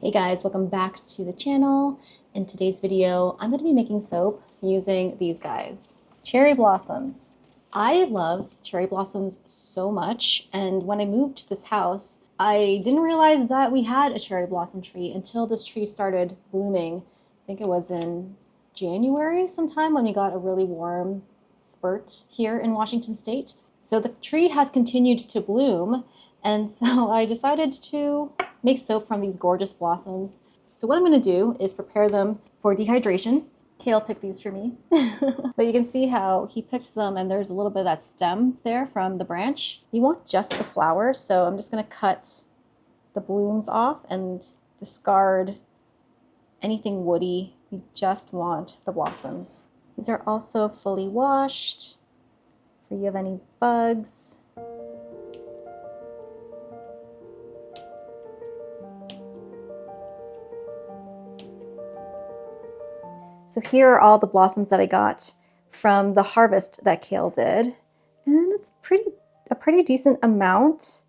Hey guys, welcome back to the channel. In today's video, I'm going to be making soap using these guys, cherry blossoms. I love cherry blossoms so much, and when I moved to this house, I didn't realize that we had a cherry blossom tree until this tree started blooming. I think it was in January sometime when we got a really warm spurt here in Washington State. So the tree has continued to bloom, and so I decided to make soap from these gorgeous blossoms. So what I'm going to do is prepare them for dehydration. Kale picked these for me. But you can see how he picked them and there's a little bit of that stem there from the branch. You want just the flowers, so I'm just going to cut the blooms off and discard anything woody. You just want the blossoms. These are also fully washed, free of any bugs. So here are all the blossoms that I got from the harvest that Kale did. And it's a pretty decent amount.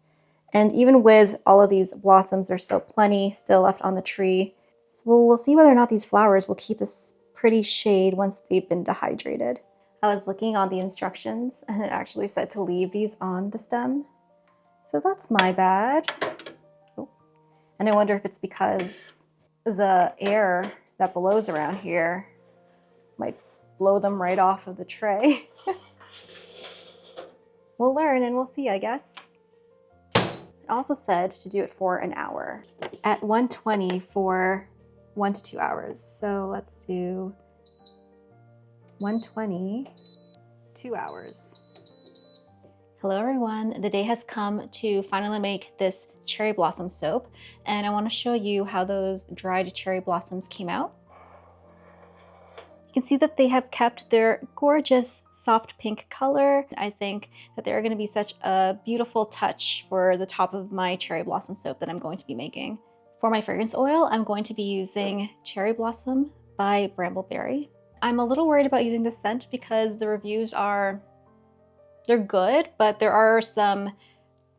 And even with all of these blossoms, there's still plenty still left on the tree. So we'll see whether or not these flowers will keep this pretty shade once they've been dehydrated. I was looking on the instructions and it actually said to leave these on the stem. So that's my bad. Oh. And I wonder if it's because the air that blows around here might blow them right off of the tray. We'll learn and we'll see, I guess. It also said to do it for an hour at 120 for 1 to 2 hours. So let's do 120, 2 hours. Hello everyone, the day has come to finally make this cherry blossom soap, and I want to show you how those dried cherry blossoms came out. You can see that they have kept their gorgeous soft pink color. I think that they're going to be such a beautiful touch for the top of my cherry blossom soap that I'm going to be making. For my fragrance oil, I'm going to be using Cherry Blossom by Bramble Berry. I'm a little worried about using this scent because the reviews they're good, but there are some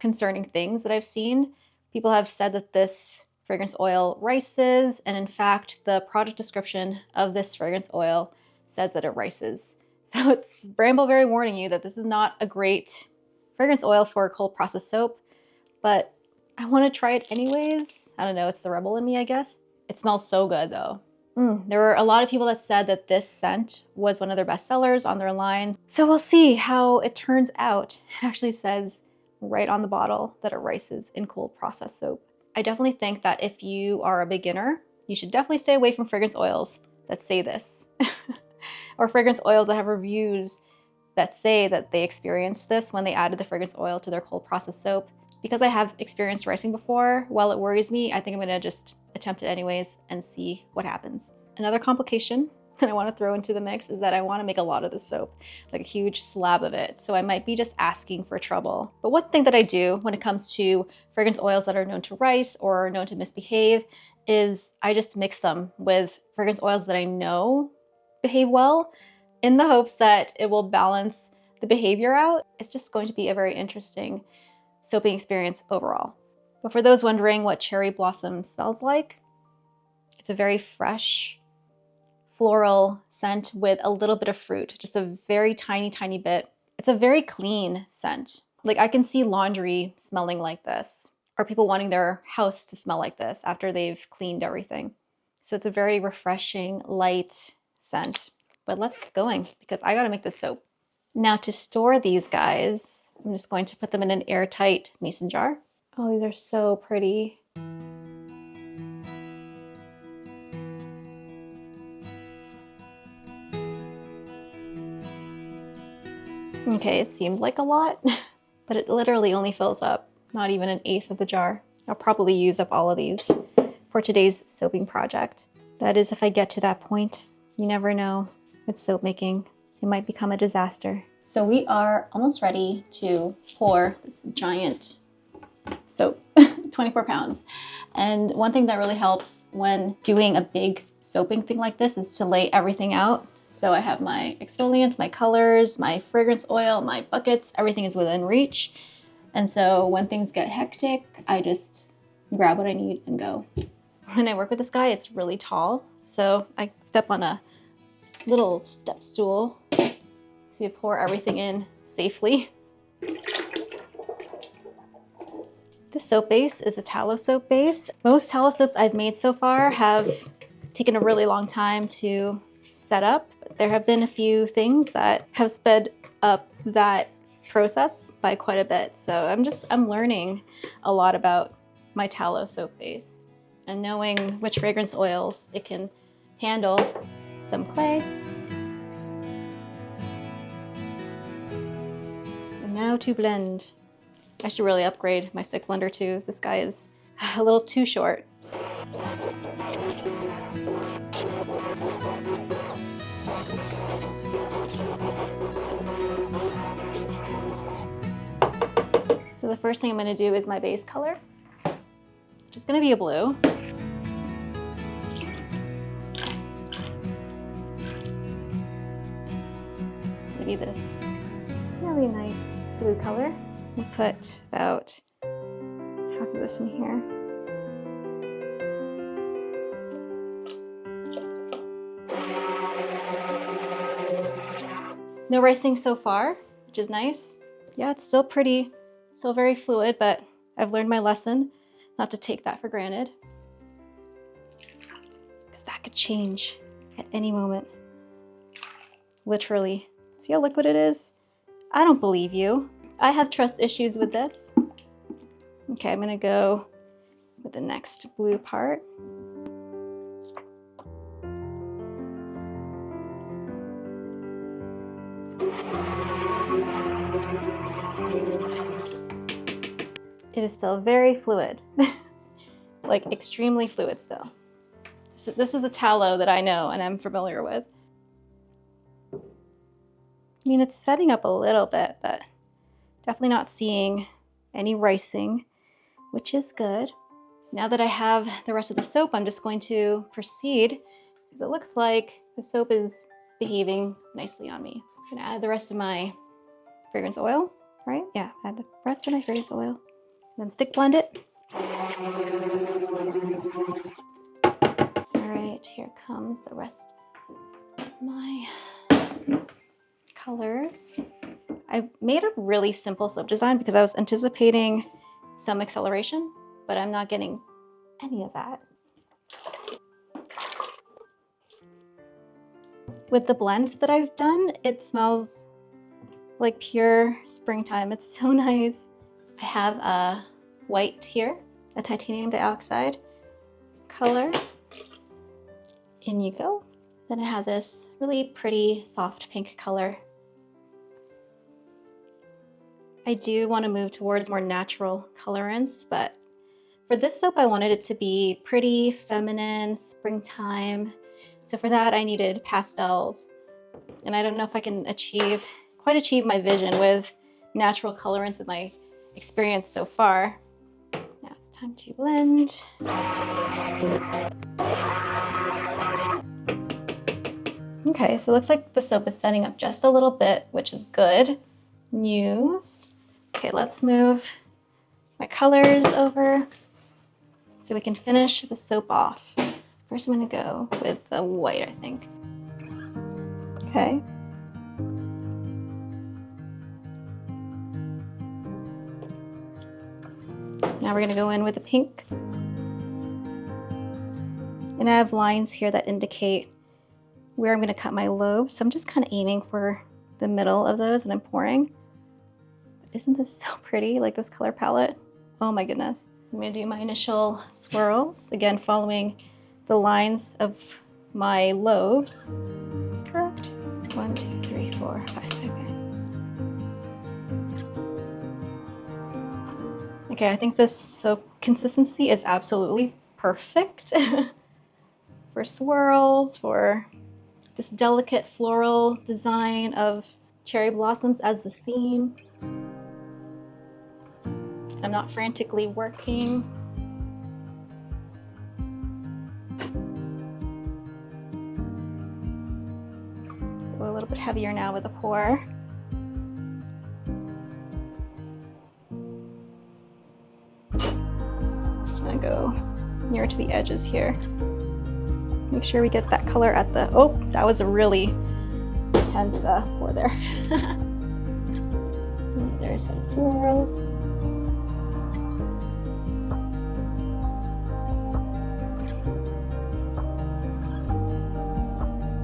concerning things that I've seen. People have said that this fragrance oil rices, and in fact, the product description of this fragrance oil says that it rices. So it's Bramble Berry warning you that this is not a great fragrance oil for a cold process soap, but I want to try it anyways. I don't know, it's the rebel in me, I guess. It smells so good though. There were a lot of people that said that this scent was one of their best sellers on their line. So we'll see how it turns out. It actually says right on the bottle that it rices in cold process soap. I definitely think that if you are a beginner, you should definitely stay away from fragrance oils that say this. Or fragrance oils that have reviews that say that they experienced this when they added the fragrance oil to their cold process soap. Because I have experienced ricing before, while it worries me, I think I'm gonna just attempt it anyways and see what happens. Another complication that I want to throw into the mix is that I want to make a lot of this soap, like a huge slab of it. So I might be just asking for trouble. But one thing that I do when it comes to fragrance oils that are known to rice or known to misbehave is I just mix them with fragrance oils that I know behave well in the hopes that it will balance the behavior out. It's just going to be a very interesting soaping experience overall. But for those wondering what cherry blossom smells like, it's a very fresh, floral scent with a little bit of fruit, just a very tiny, tiny bit. It's a very clean scent. Like I can see laundry smelling like this, or people wanting their house to smell like this after they've cleaned everything. So it's a very refreshing, light scent. But let's get going because I gotta make this soap. Now to store these guys, I'm just going to put them in an airtight mason jar. Oh, these are so pretty. Okay, it seemed like a lot, but it literally only fills up not even an eighth of the jar. I'll probably use up all of these for today's soaping project. That is, if I get to that point. You never know with soap making. It might become a disaster. So we are almost ready to pour this giant soap, 24 pounds. And one thing that really helps when doing a big soaping thing like this is to lay everything out. So I have my exfoliants, my colors, my fragrance oil, my buckets, everything is within reach. And so when things get hectic, I just grab what I need and go. when I work with this guy, it's really tall. So I step on a little step stool to pour everything in safely. The soap base is a tallow soap base. Most tallow soaps I've made so far have taken a really long time to set up. There have been a few things that have sped up that process by quite a bit. So I'm learning a lot about my tallow soap base and knowing which fragrance oils it can handle. Some clay. And now to blend. I should really upgrade my stick blender too. This guy is a little too short. So the first thing I'm going to do is my base color, which is going to be a blue. It's going to be this really nice blue color. We'll put about half of this in here. No ricing so far, which is nice. Yeah, it's still very fluid, but I've learned my lesson not to take that for granted, because that could change at any moment. Literally. See how liquid it is? I don't believe you. I have trust issues with this. Okay, I'm gonna go with the next blue part. It is still very fluid, like extremely fluid still. So this is the tallow that I know and I'm familiar with. I mean, it's setting up a little bit, but definitely not seeing any ricing, which is good. Now that I have the rest of the soap, I'm just going to proceed because it looks like the soap is behaving nicely on me. I'm gonna add the rest of my fragrance oil, right? Yeah, add the rest of my fragrance oil. Then stick blend it. All right, here comes the rest of my colors. I made a really simple soap design because I was anticipating some acceleration, but I'm not getting any of that. With the blend that I've done, it smells like pure springtime. It's so nice. I have a white here, a titanium dioxide color. In you go. Then I have this really pretty soft pink color. I do want to move towards more natural colorants, but for this soap I wanted it to be pretty feminine, springtime. So for that I needed pastels. And I don't know if I can quite achieve my vision with natural colorants with my experience so far. Now it's time to blend. Okay, so it looks like the soap is setting up just a little bit, which is good news. Okay, let's move my colors over so we can finish the soap off. First I'm gonna go with the white, I think. Okay. Now we're gonna go in with the pink. And I have lines here that indicate where I'm gonna cut my lobes. So I'm just kind of aiming for the middle of those when I'm pouring. Isn't this so pretty, like this color palette? Oh my goodness. I'm gonna do my initial swirls, again following the lines of my lobes. Is this correct? 1, 2, 3, 4, 5, 6. Okay, I think this soap consistency is absolutely perfect for swirls, for this delicate floral design of cherry blossoms as the theme. I'm not frantically working. Go a little bit heavier now with the pour. Just gonna go near near to the edges here. Make sure we get that color at the, oh, that was a really intense pour there. There's some swirls.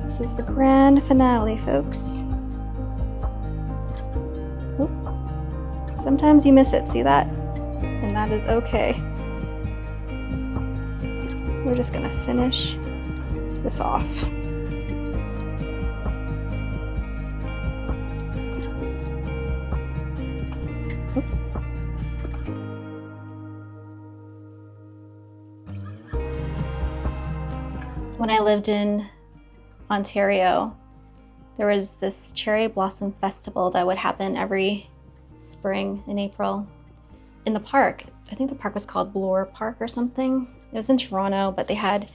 This is the grand finale, folks. Oop. Sometimes you miss it, see that? And that is okay. We're just gonna finish this off. Oop. When I lived in Ontario, there was this cherry blossom festival that would happen every spring in April in the park. I think the park was called Bloor Park or something. It was in Toronto, but they had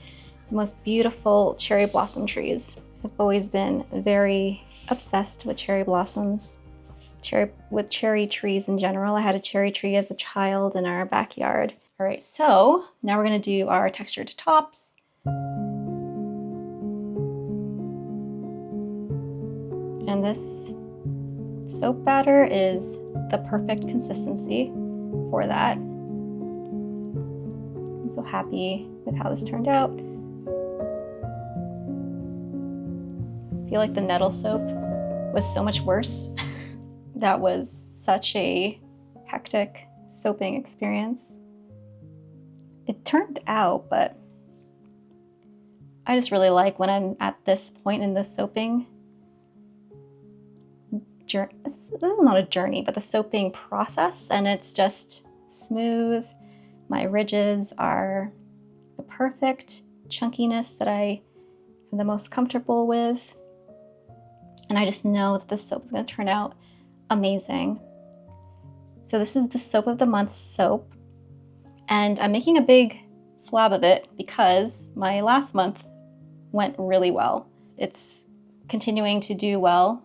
the most beautiful cherry blossom trees. I've always been very obsessed with cherry blossoms, with cherry trees in general. I had a cherry tree as a child in our backyard. All right, so now we're gonna do our textured tops. And this soap batter is the perfect consistency for that. I'm so happy with how this turned out. I feel like the nettle soap was so much worse. That was such a hectic soaping experience. It turned out, but I just really like when I'm at this point in the soaping journey. This is not a journey, but the soaping process, and it's just smooth. My ridges are the perfect chunkiness that I am the most comfortable with. And I just know that this soap is going to turn out amazing. So this is the Soap of the Month soap, and I'm making a big slab of it because my last month went really well. It's continuing to do well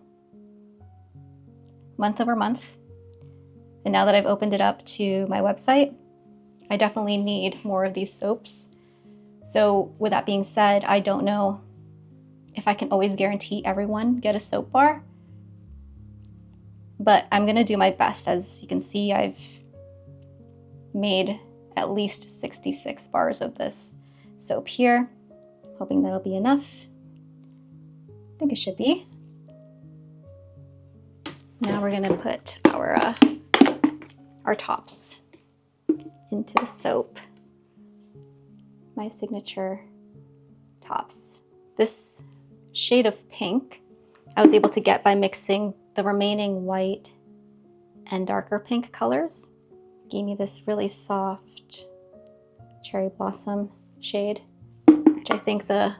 month over month. And now that I've opened it up to my website, I definitely need more of these soaps. So with that being said, I don't know if I can always guarantee everyone get a soap bar, but I'm gonna do my best. As you can see, I've made at least 66 bars of this soap here. Hoping that'll be enough. I think it should be. Now we're gonna put our tops into the soap. My signature tops. This shade of pink I was able to get by mixing the remaining white and darker pink colors. Gave me this really soft cherry blossom shade, which I think the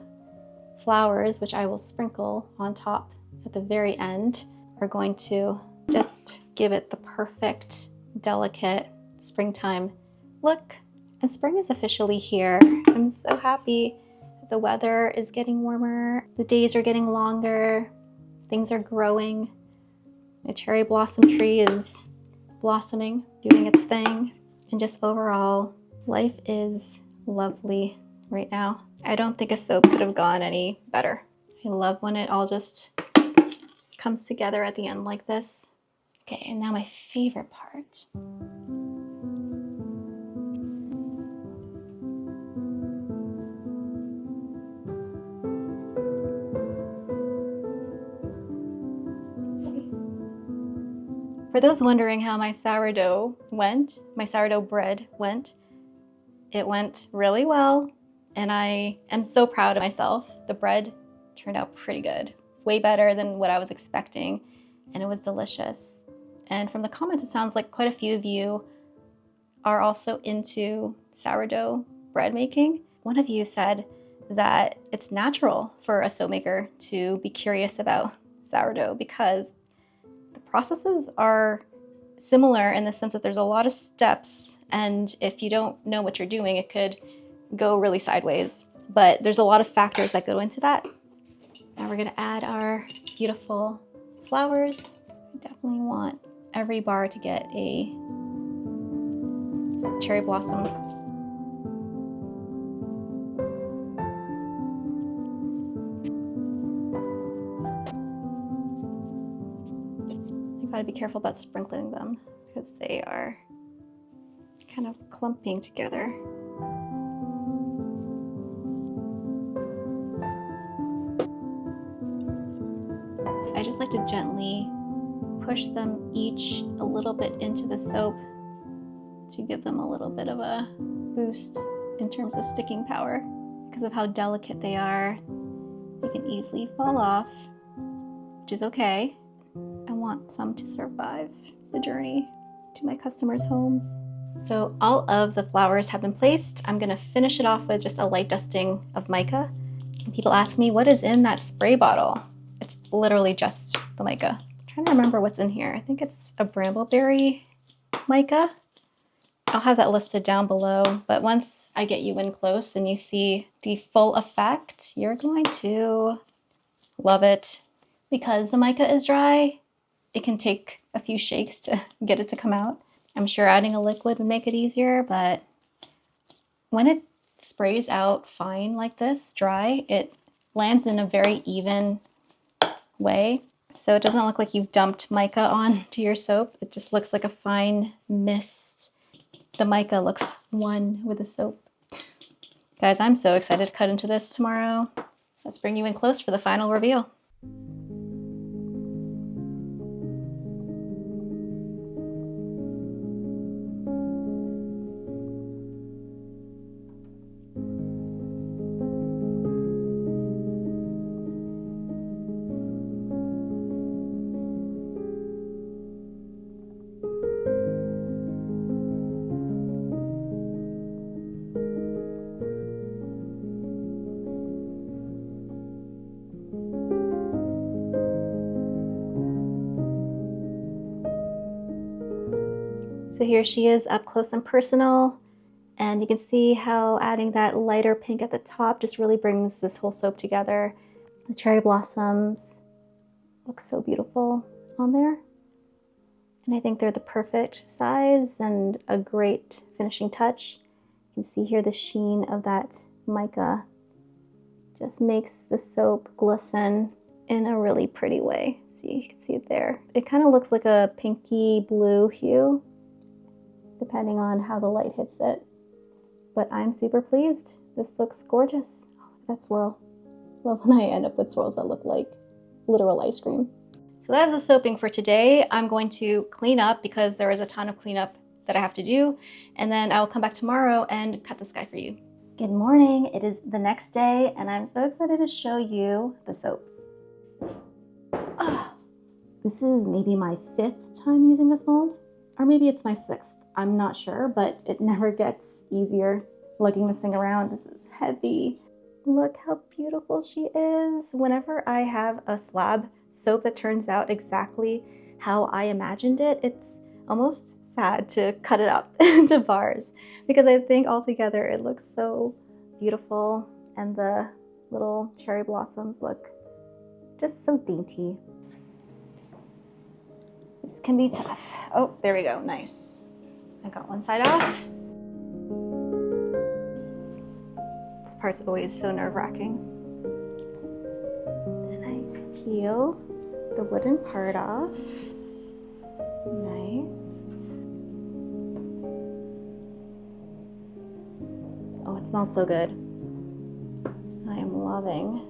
flowers, which I will sprinkle on top at the very end, are going to just give it the perfect, delicate springtime look. And spring is officially here. I'm so happy. The weather is getting warmer. The days are getting longer. Things are growing. My cherry blossom tree is blossoming, doing its thing. And just overall, life is lovely right now. I don't think a soap could have gone any better. I love when it all just comes together at the end like this. Okay, and now my favorite part. For those wondering how my sourdough bread went, it went really well, and I am so proud of myself. The bread turned out pretty good, way better than what I was expecting, and it was delicious. And from the comments, it sounds like quite a few of you are also into sourdough bread making. One of you said that it's natural for a soap maker to be curious about sourdough because the processes are similar in the sense that there's a lot of steps, and if you don't know what you're doing, it could go really sideways. But there's a lot of factors that go into that. Now we're gonna add our beautiful flowers. I definitely want every bar to get a cherry blossom. Gotta be careful about sprinkling them because they are kind of clumping together. I just like to gently push them each a little bit into the soap to give them a little bit of a boost in terms of sticking power. Because of how delicate they are, they can easily fall off, which is okay. I want some to survive the journey to my customers' homes. So all of the flowers have been placed. I'm gonna finish it off with just a light dusting of mica. And people ask me, what is in that spray bottle? It's literally just the mica. I'm trying to remember what's in here. I think it's a Bramble Berry mica. I'll have that listed down below, but once I get you in close and you see the full effect, you're going to love it. Because the mica is dry, it can take a few shakes to get it to come out. I'm sure adding a liquid would make it easier, but when it sprays out fine like this, dry, it lands in a very even way. So it doesn't look like you've dumped mica onto your soap. It just looks like a fine mist. The mica looks one with the soap. Guys, I'm so excited to cut into this tomorrow. Let's bring you in close for the final reveal. So here she is up close and personal, and you can see how adding that lighter pink at the top just really brings this whole soap together. The cherry blossoms look so beautiful on there, and I think they're the perfect size and a great finishing touch. You can see here the sheen of that mica just makes the soap glisten in a really pretty way. See, you can see it there. It kind of looks like a pinky blue hue, depending on how the light hits it. But I'm super pleased. This looks gorgeous. Oh, look at that swirl. Love when I end up with swirls that look like literal ice cream. So that is the soaping for today. I'm going to clean up because there is a ton of cleanup that I have to do. And then I will come back tomorrow and cut this guy for you. Good morning. It is the next day and I'm so excited to show you the soap. Oh, this is maybe my 5th time using this mold. Or maybe it's my 6th, I'm not sure, but it never gets easier lugging this thing around. This is heavy. Look how beautiful she is. Whenever I have a slab soap that turns out exactly how I imagined it, it's almost sad to cut it up into bars because I think altogether it looks so beautiful and the little cherry blossoms look just so dainty. This can be tough. Oh, there we go, nice. I got one side off. This part's always so nerve-wracking. Then I peel the wooden part off. Nice. Oh, it smells so good. I am loving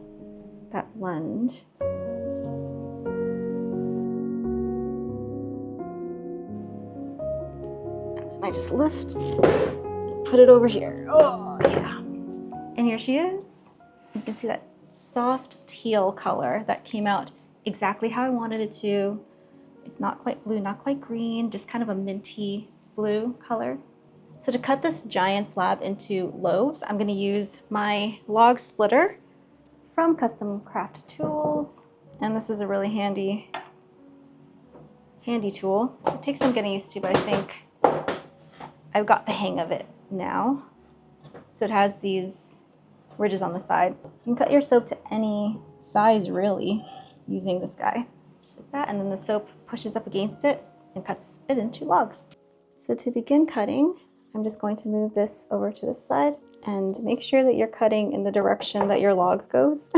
that blend. I just lift and put it over here. Oh, yeah. And here she is. You can see that soft teal color that came out exactly how I wanted it to. It's not quite blue, not quite green, just kind of a minty blue color. So to cut this giant slab into loaves, I'm gonna use my log splitter from Custom Craft Tools. And this is a really handy tool. It takes some getting used to, but I think I've got the hang of it now. So it has these ridges on the side. You can cut your soap to any size really using this guy. Just like that, and then the soap pushes up against it and cuts it into logs. So to begin cutting, I'm just going to move this over to this side and make sure that you're cutting in the direction that your log goes.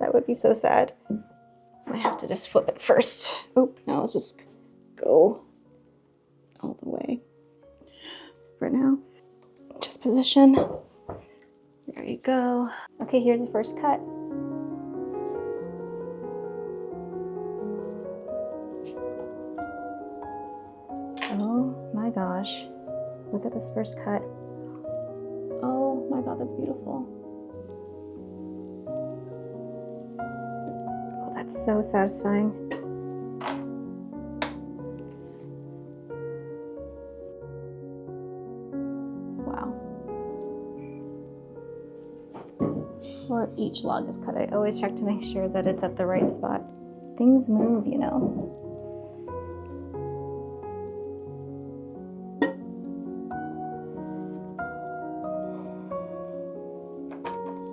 That would be so sad might have to just flip it first. Oh, now let's just go all the way for now. Just position. There you go. Okay, here's the first cut. Oh my gosh. Look at this first cut. Oh my god, that's beautiful. Oh, that's so satisfying. Wow. Before each log is cut, I always check to make sure that it's at the right spot. Things move, you know.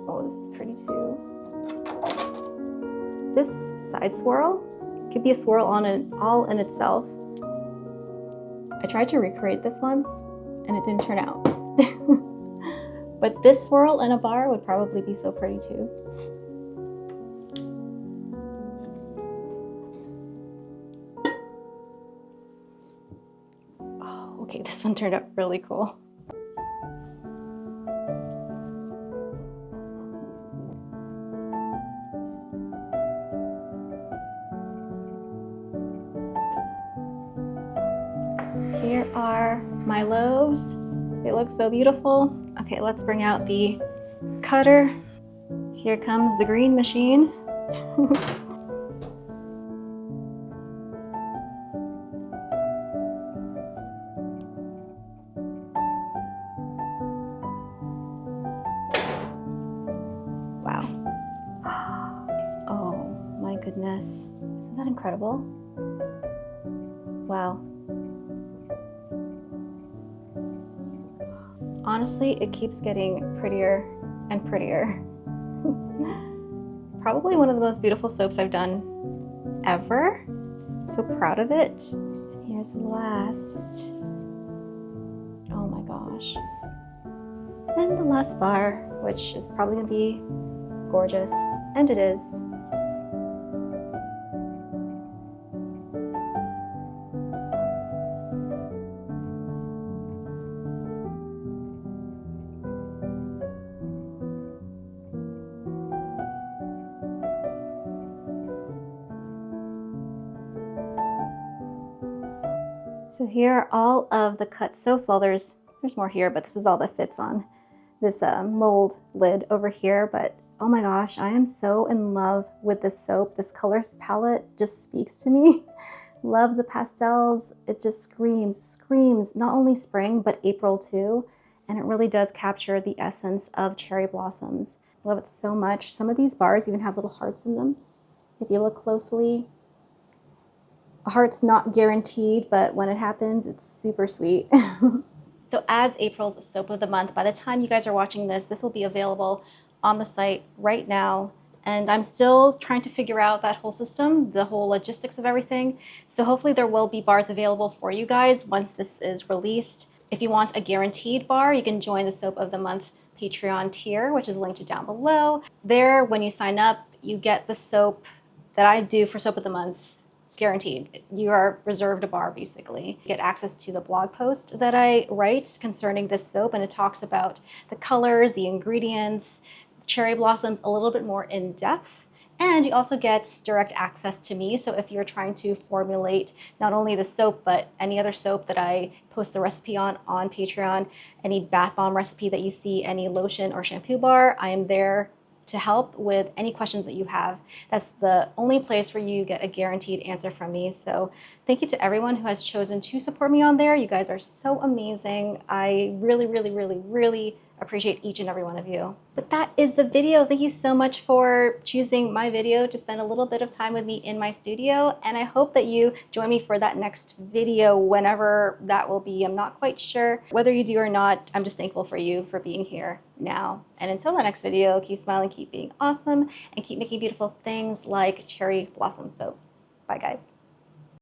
Oh, this is pretty too. This side swirl could be a swirl on it all in itself. I tried to recreate this once and it didn't turn out. But this swirl in a bar would probably be so pretty too. Oh, okay, this one turned out really cool. Here are my loaves. They look so beautiful. Okay, let's bring out the cutter. Here comes the green machine. Wow. Oh my goodness. Isn't that incredible? Wow. Honestly, it keeps getting prettier and prettier. Probably one of the most beautiful soaps I've done ever. So proud of it. And here's the last. Oh my gosh. And the last bar, which is probably gonna be gorgeous. And it is. So here are all of the cut soaps. Well, there's more here, but this is all that fits on this mold lid over here. But oh my gosh, I am so in love with this soap. This color palette just speaks to me. Love the pastels. It just screams not only spring, but April too. And it really does capture the essence of cherry blossoms. Love it so much. Some of these bars even have little hearts in them. If you look closely, a heart's not guaranteed, but when it happens, it's super sweet. So as April's soap of the month, by the time you guys are watching this, this will be available on the site right now. And I'm still trying to figure out that whole system, the whole logistics of everything. So hopefully there will be bars available for you guys once this is released. If you want a guaranteed bar, you can join the Soap of the Month Patreon tier, which is linked down below. There, when you sign up, you get the soap that I do for Soap of the Month guaranteed. You are reserved a bar, basically. You get access to the blog post that I write concerning this soap, and it talks about the colors, the ingredients, cherry blossoms a little bit more in depth. And you also get direct access to me. So if you're trying to formulate not only the soap, but any other soap that I post the recipe on Patreon, any bath bomb recipe that you see, any lotion or shampoo bar, I am there to help with any questions that you have. That's the only place where you get a guaranteed answer from me. So thank you to everyone who has chosen to support me on there. You guys are so amazing. I really, really, really, really appreciate each and every one of you. But that is the video. Thank you so much for choosing my video to spend a little bit of time with me in my studio. And I hope that you join me for that next video, whenever that will be. I'm not quite sure. Whether you do or not, I'm just thankful for you for being here now. And until the next video, keep smiling, keep being awesome, and keep making beautiful things like cherry blossom soap. Bye, guys.